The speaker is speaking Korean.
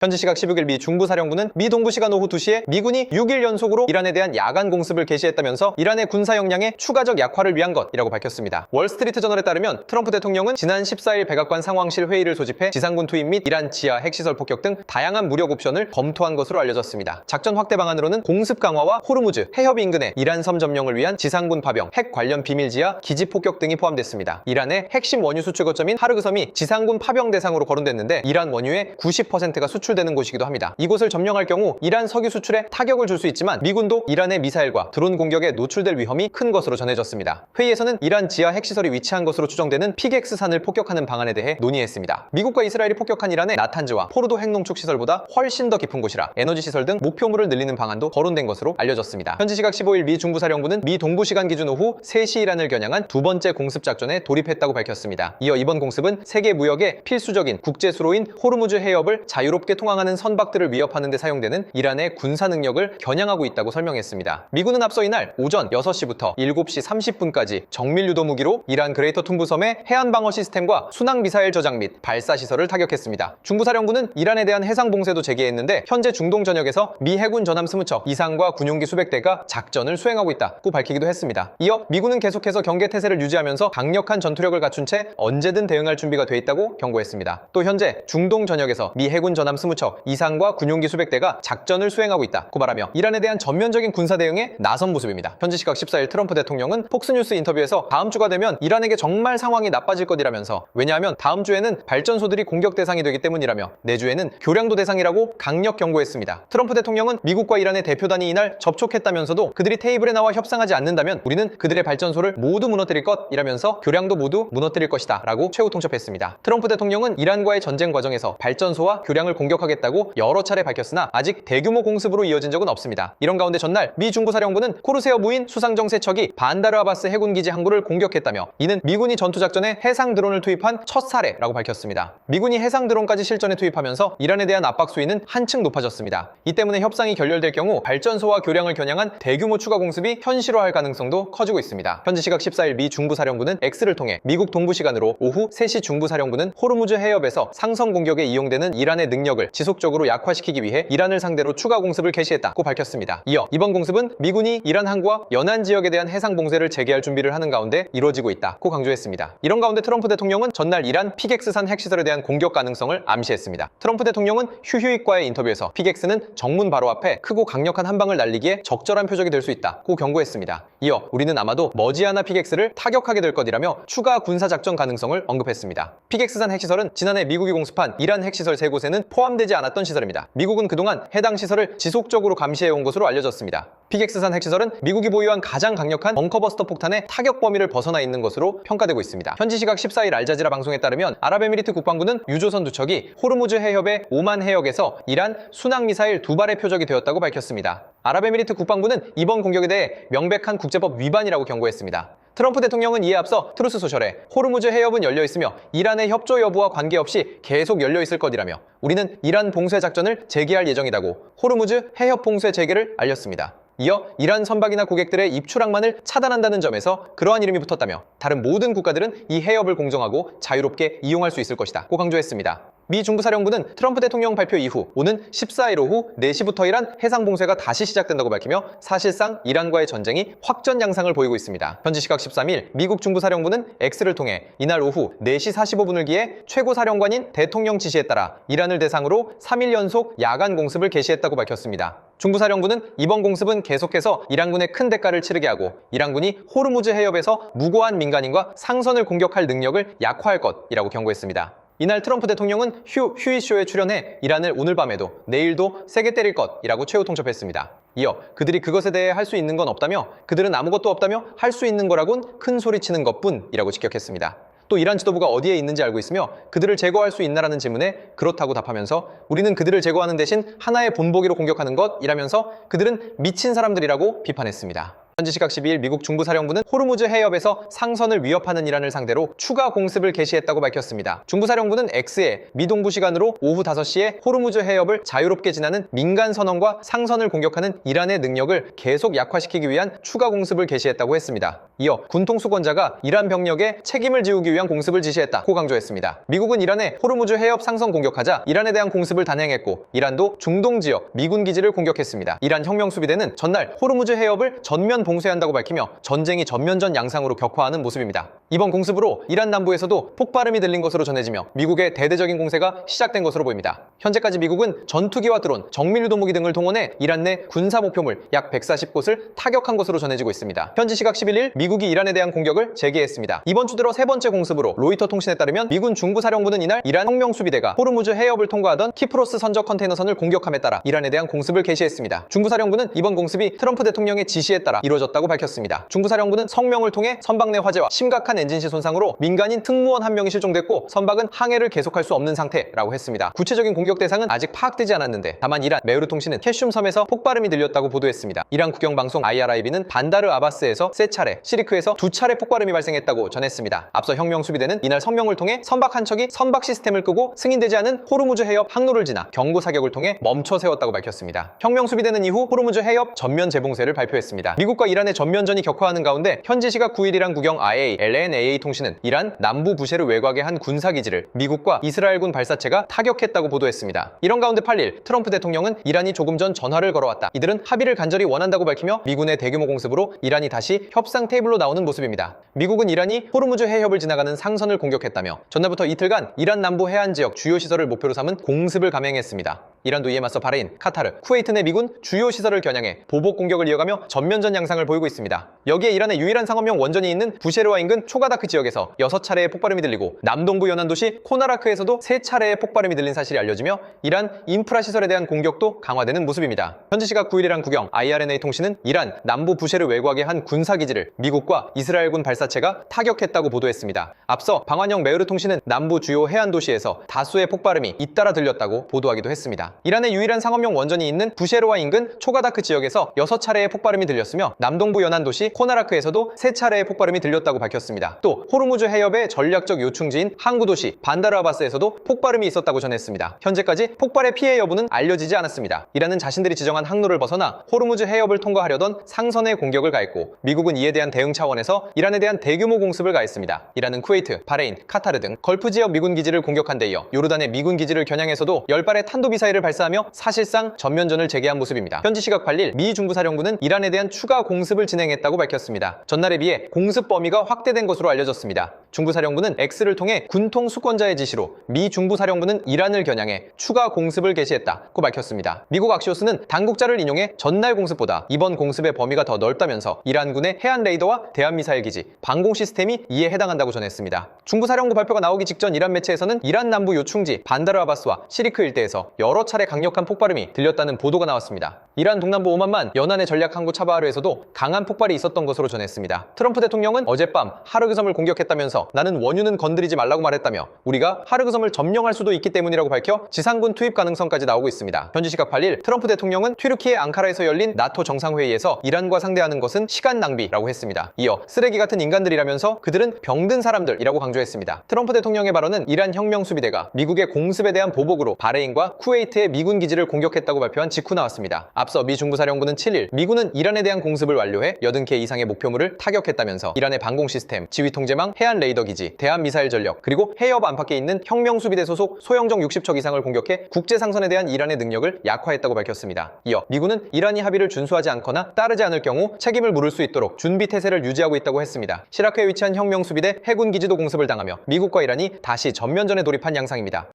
현지 시각 16일 미 중부사령부는 미 동부 시간 오후 2시에 미군이 6일 연속으로 이란에 대한 야간 공습을 개시했다면서 이란의 군사 역량의 추가적 약화를 위한 것이라고 밝혔습니다. 월스트리트 저널에 따르면 트럼프 대통령은 지난 14일 백악관 상황실 회의를 소집해 지상군 투입 및 이란 지하 핵시설 폭격 등 다양한 무력 옵션을 검토한 것으로 알려졌습니다. 작전 확대 방안으로는 공습 강화와 호르무즈, 해협 인근의 이란 섬 점령을 위한 지상군 파병, 핵 관련 비밀 지하 기지 폭격 등이 포함됐습니다. 이란의 핵심 원유 수출 거점인 하르그섬이 지상군 파병 대상으로 거론됐는데 이란 원유의 90%가 수출되는 곳이기도 합니다. 이곳을 점령할 경우 이란 석유 수출에 타격을 줄 수 있지만 미군도 이란의 미사일과 드론 공격에 노출될 위험이 큰 것으로 전해졌습니다. 회의에서는 이란 지하 핵시설이 위치한 것으로 추정되는 피객스산을 폭격하는 방안에 대해 논의했습니다. 미국과 이스라엘이 폭격한 이란의 나탄즈와 포르도 핵농축 시설보다 훨씬 더 깊은 곳이라 에너지 시설 등 목표물을 늘리는 방안도 거론된 것으로 알려졌습니다. 현지 시각 15일 미 중부사령부는 미 동부 시간 기준 오후 3시 이란을 겨냥한 두 번째 공습 작전에 돌입했다고 밝혔습니다. 이어 이번 공습은 세계 무역의 필수적인 국제 수로인 호르무즈 해협을 자유롭게 통항하는 선박들을 위협하는 데 사용되는 이란의 군사 능력을 겨냥하고 있다고 설명했습니다. 미군은 앞서 이날 오전 6시부터 7시 30분까지 정밀 유도 무기로 이란 그레이터 툰부섬의 해안 방어 시스템과 순항 미사일 저장 및 발사 시설을 타격했습니다. 중부사령부는 이란에 대한 해상 봉쇄도 제기했는데 현재 중동 전역에서 미 해군 전함 20척, 이상과 군용기 수백 대가 작전을 수행하고 있다고 밝히기도 했습니다. 이어 미군은 계속해서 경계 태세를 유지하면서 강력한 전투력을 갖춘 채 언제든 대응할 준비가 돼 있다고 경고했습니다. 또 현재 중동 전역에서 미 해군 전함 20척, 이상과 군용기 수백 대가 작전을 수행하고 있다고 말하며 이란에 대한 전면적인 군사 대응에 나선 모습입니다. 현지 시각 14일 트럼프 대통령은 폭스뉴스 인터뷰에서 다음 주가 되면 이란에게 정말 상황이 나빠질 것이라면서 왜냐하면 다음 주에는 발전소들이 공격 대상이 되기 때문이라며 내주에는 교량도 대상이라고 강력 경고했습니다. 트럼프 대통령은 미국과 이란의 대표단이 이날 접촉했다면서도 그들이 테이블에 나와 협상하지 않는다면 우리는 그들의 발전소를 모두 무너뜨릴 것이라면서 교량도 모두 무너뜨릴 것이다 라고 최후 통첩했습니다. 트럼프 대통령은 이란과의 전쟁 과정에서 발전소와 교량을 공격하겠다고 여러 차례 밝혔으나 아직 대규모 공습으로 이어진 적은 없습니다. 이런 가운데 전날 미 중부사령부는 코르세어 무인 수상정 세척이 반다르 아바스 해군기지 항구를 공격했다며 이는 미군이 전투작전에 해상 드론을 투입한 첫 사례라고 밝혔습니다. 미군이 해상 드론까지 실전에 투입하면서 이란에 대한 압박 수위는 한층 높아졌습니다. 이 때문에 협상이 결렬될 경우 발전소와 교량을 겨냥한 대규모 추가 공습이 현실화할 가능성도 커지고 있습니다. 현지 시각 14일 미 중부사령부는 X를 통해 미국 동부 시간으로 오후 3시 중부사령부는 호르무즈 해협에서 상선 공격에 이용되는 이란의 능력을 지속적으로 약화시키기 위해 이란을 상대로 추가 공습을 개시했다고 밝혔습니다. 이어 이번 공습은 미군이 이란 항구와 연안 지역에 대한 해상 봉쇄를 재개할 준비를 하는 가운데 이루어지고 있다고 강조했습니다. 이런 가운데 트럼프 대통령은 전날 이란 피객스산 핵시설에 대한 공격 가능성을 암시했습니다. 트럼프 대통령은 휴휴익과의 인터뷰에서 피객스는 정문 바로 앞에 크고 강력한 한 방을 날리기에 적절한 표적이 될 수 있다고 경고했습니다. 이어 우리는 아마도 머지않아 피객스를 타격하게 될 것이라며 추가 군사작전 가능성을 언급했습니다. 피객스산 핵시설은 지난해 미국이 공습한 이란 핵시설 3곳에는 포함되지 않았던 시설입니다. 미국은 그동안 해당 시설을 지속적으로 감시해온 것으로 알려졌습니다. 피객스산 핵시설은 미국이 보유한 가장 강력한 벙커버스터 폭탄의 타격 범위를 벗어나 있는 것으로 평가되고 있습니다. 현지 시각 14일 알자지라 방송에 따르면 아랍에미리트 국방부는 유조선 2척이 호르무즈 해협의 오만 해역에서 이란 순항미사일 2발의 표적이 되었다고 밝혔습니다. 아랍에미리트 국방부는 이번 공격에 대해 명백한 국제법 위반이라고 경고했습니다. 트럼프 대통령은 이에 앞서 트루스 소셜에 호르무즈 해협은 열려있으며 이란의 협조 여부와 관계없이 계속 열려있을 것이라며 우리는 이란 봉쇄 작전을 재개할 예정이라고 호르무즈 해협 봉쇄 재개를 알렸습니다. 이어 이란 선박이나 고객들의 입출항만을 차단한다는 점에서 그러한 이름이 붙었다며 다른 모든 국가들은 이 해협을 공정하고 자유롭게 이용할 수 있을 것이다 고 강조했습니다. 미 중부사령부는 트럼프 대통령 발표 이후 오는 14일 오후 4시부터 이란 해상 봉쇄가 다시 시작된다고 밝히며 사실상 이란과의 전쟁이 확전 양상을 보이고 있습니다. 현지 시각 13일 미국 중부사령부는 X를 통해 이날 오후 4시 45분을 기해 최고사령관인 대통령 지시에 따라 이란을 대상으로 3일 연속 야간 공습을 개시했다고 밝혔습니다. 중부사령부는 이번 공습은 계속해서 이란군의 큰 대가를 치르게 하고 이란군이 호르무즈 해협에서 무고한 민간인과 상선을 공격할 능력을 약화할 것이라고 경고했습니다. 이날 트럼프 대통령은 휴이쇼에 출연해 이란을 오늘 밤에도 내일도 세게 때릴 것이라고 최후 통첩했습니다. 이어 그들이 그것에 대해 할 수 있는 건 없다며 그들은 아무것도 없다며 할 수 있는 거라곤 큰 소리치는 것뿐이라고 직격했습니다. 또 이란 지도부가 어디에 있는지 알고 있으며 그들을 제거할 수 있나라는 질문에 그렇다고 답하면서 우리는 그들을 제거하는 대신 하나의 본보기로 공격하는 것이라면서 그들은 미친 사람들이라고 비판했습니다. 현지 시각 12일 미국 중부사령부는 호르무즈 해협에서 상선을 위협하는 이란을 상대로 추가 공습을 개시했다고 밝혔습니다. 중부사령부는 X에 미 동부 시간으로 오후 5시에 호르무즈 해협을 자유롭게 지나는 민간 선원과 상선을 공격하는 이란의 능력을 계속 약화시키기 위한 추가 공습을 개시했다고 했습니다. 이어 군통수권자가 이란 병력에 책임을 지우기 위한 공습을 지시했다고 강조했습니다. 미국은 이란의 호르무즈 해협 상선 공격하자 이란에 대한 공습을 단행했고 이란도 중동 지역 미군 기지를 공격했습니다. 이란 혁명수비대는 전날 호르무즈 해협을 전면 봉쇄한다고 밝히며 전쟁이 전면전 양상으로 격화하는 모습입니다. 이번 공습으로 이란 남부에서도 폭발음이 들린 것으로 전해지며 미국의 대대적인 공세가 시작된 것으로 보입니다. 현재까지 미국은 전투기와 드론, 정밀유도무기 등을 동원해 이란 내 군사 목표물 약 140곳을 타격한 것으로 전해지고 있습니다. 현지 시각 11일 미국이 이란에 대한 공격을 재개했습니다. 이번 주 들어 세 번째 공습으로 로이터 통신에 따르면 미군 중부사령부는 이날 이란 혁명수비대가 호르무즈 해협을 통과하던 키프로스 선적 컨테이너선을 공격함에 따라 이란에 대한 공습을 개시했습니다. 중부사령부는 이번 공습이 트럼프 대통령의 지시에 따라 이루어졌다고 밝혔습니다. 중부사령부는 성명을 통해 선박 내 화재와 심각한 엔진실 손상으로 민간인 특무원 한 명이 실종됐고 선박은 항해를 계속할 수 없는 상태라고 했습니다. 구체적인 공격 대상은 아직 파악되지 않았는데 다만 이란 메우르 통신은 캐슘 섬에서 폭발음이 들렸다고 보도했습니다. 이란 국영방송 IRIB는 반다르 아바스에서 3차례, 시리크에서 2차례 폭발음이 발생했다고 전했습니다. 앞서 혁명수비대는 이날 성명을 통해 선박 한 척이 선박 시스템을 끄고 승인되지 않은 호르무즈 해협 항로를 지나 경고 사격을 통해 멈춰 세웠다고 밝혔습니다. 혁명수비대는 이후 호르무즈 해협 전면 재봉쇄를 발표했습니다. 미국과 이란의 전면전이 격화하는 가운데 현지 시각 9일 이란 국영 IA, LNAA 통신은 이란 남부 부셰르 외곽의 한 군사기지를 미국과 이스라엘군 발사체가 타격했다고 보도했습니다. 이런 가운데 8일 트럼프 대통령은 이란이 조금 전 전화를 걸어왔다. 이들은 합의를 간절히 원한다고 밝히며 미군의 대규모 공습으로 이란이 다시 협상 테이블로 나오는 모습입니다. 미국은 이란이 호르무즈 해협을 지나가는 상선을 공격했다며 전날부터 이틀간 이란 남부 해안 지역 주요 시설을 목표로 삼은 공습을 감행했습니다. 이란도 이에 맞서 바레인, 카타르, 쿠웨이트 내 미군 주요 시설을 겨냥해 보복 공격을 이어가며 전면전 양상을 보이고 있습니다. 여기에 이란의 유일한 상업용 원전이 있는 부셰르와 인근 초가다크 지역에서 6차례의 폭발음이 들리고 남동부 연안 도시 코나라크에서도 3차례의 폭발음이 들린 사실이 알려지며 이란 인프라 시설에 대한 공격도 강화되는 모습입니다. 현지 시각 9일 이란 국영 IRNA 통신은 이란 남부 부셰르 외곽의 한 군사기지를 미국과 이스라엘군 발사체가 타격했다고 보도했습니다. 앞서 방환영 메으르 통신은 남부 주요 해안 도시에서 다수의 폭발음이 잇따라 들렸다고 보도하기도 했습니다. 이란의 유일한 상업용 원전이 있는 부셰르와 인근 초가다크 지역에서 6차례의 폭발음이 들렸으며 남동부 연안 도시 코나라크에서도 3차례의 폭발음이 들렸다고 밝혔습니다. 또 호르무즈 해협의 전략적 요충지인 항구 도시 반다르 아바스에서도 폭발음이 있었다고 전했습니다. 현재까지 폭발의 피해 여부는 알려지지 않았습니다. 이란은 자신들이 지정한 항로를 벗어나 호르무즈 해협을 통과하려던 상선에 공격을 가했고 미국은 이에 대한 대응 차원에서 이란에 대한 대규모 공습을 가했습니다. 이란은 쿠웨이트, 바레인, 카타르 등 걸프 지역 미군 기지를 공격한 데 이어 요르단의 미군 기지를 겨냥해서도 10발의 탄도미사일을 발사하며 사실상 전면전을 재개한 모습입니다. 현지 시각 8일 미 중부사령부는 이란에 대한 추가 공습을 진행했다고 밝혔습니다. 전날에 비해 공습 범위가 확대된 것으로 알려졌습니다. 중부사령부는 X를 통해 군통수권자의 지시로 미 중부사령부는 이란을 겨냥해 추가 공습을 개시했다고 밝혔습니다. 미국 악시오스는 당국자를 인용해 전날 공습보다 이번 공습의 범위가 더 넓다면서 이란군의 해안 레이더와 대한미사일 기지, 방공 시스템이 이에 해당한다고 전했습니다. 중부사령부 발표가 나오기 직전 이란 매체에서는 이란 남부 요충지 반다르 아바스와 시리크 일대에서 여러 차례 강력한 폭발음이 들렸다는 보도가 나왔습니다. 이란 동남부 오만만 연안의 전략 항구 차바하르에서도 강한 폭발이 있었던 것으로 전했습니다. 트럼프 대통령은 어젯밤 하르그 섬을 공격했다면서 나는 원유는 건드리지 말라고 말했다며 우리가 하르그 섬을 점령할 수도 있기 때문이라고 밝혀 지상군 투입 가능성까지 나오고 있습니다. 현지 시각 8일 트럼프 대통령은 튀르키예 앙카라에서 열린 나토 정상회의에서 이란과 상대하는 것은 시간 낭비라고 했습니다. 이어 쓰레기 같은 인간들이라면서 그들은 병든 사람들이라고 강조했습니다. 트럼프 대통령의 발언은 이란 혁명수비대가 미국의 공습에 대한 보복으로 바레인과 쿠웨이트의 미군 기지를 공격했다고 발표한 직후 나왔습니다. 앞서 미 중부사령부는 7일 미군은 이란에 대한 공습을 완료해 80개 이상의 목표물을 타격했다면서 이란의 방공 시스템, 지휘통제망, 해안 레이더 기지, 대한미사일 전력, 그리고 해협 안팎에 있는 혁명수비대 소속 소형정 60척 이상을 공격해 국제상선에 대한 이란의 능력을 약화했다고 밝혔습니다. 이어 미군은 이란이 합의를 준수하지 않거나 따르지 않을 경우 책임을 물을 수 있도록 준비태세를 유지하고 있다고 했습니다. 시라크에 위치한 혁명수비대 해군 기지도 공습을 당하며 미국과 이란이 다시 전면전에 돌입한 양상입니다.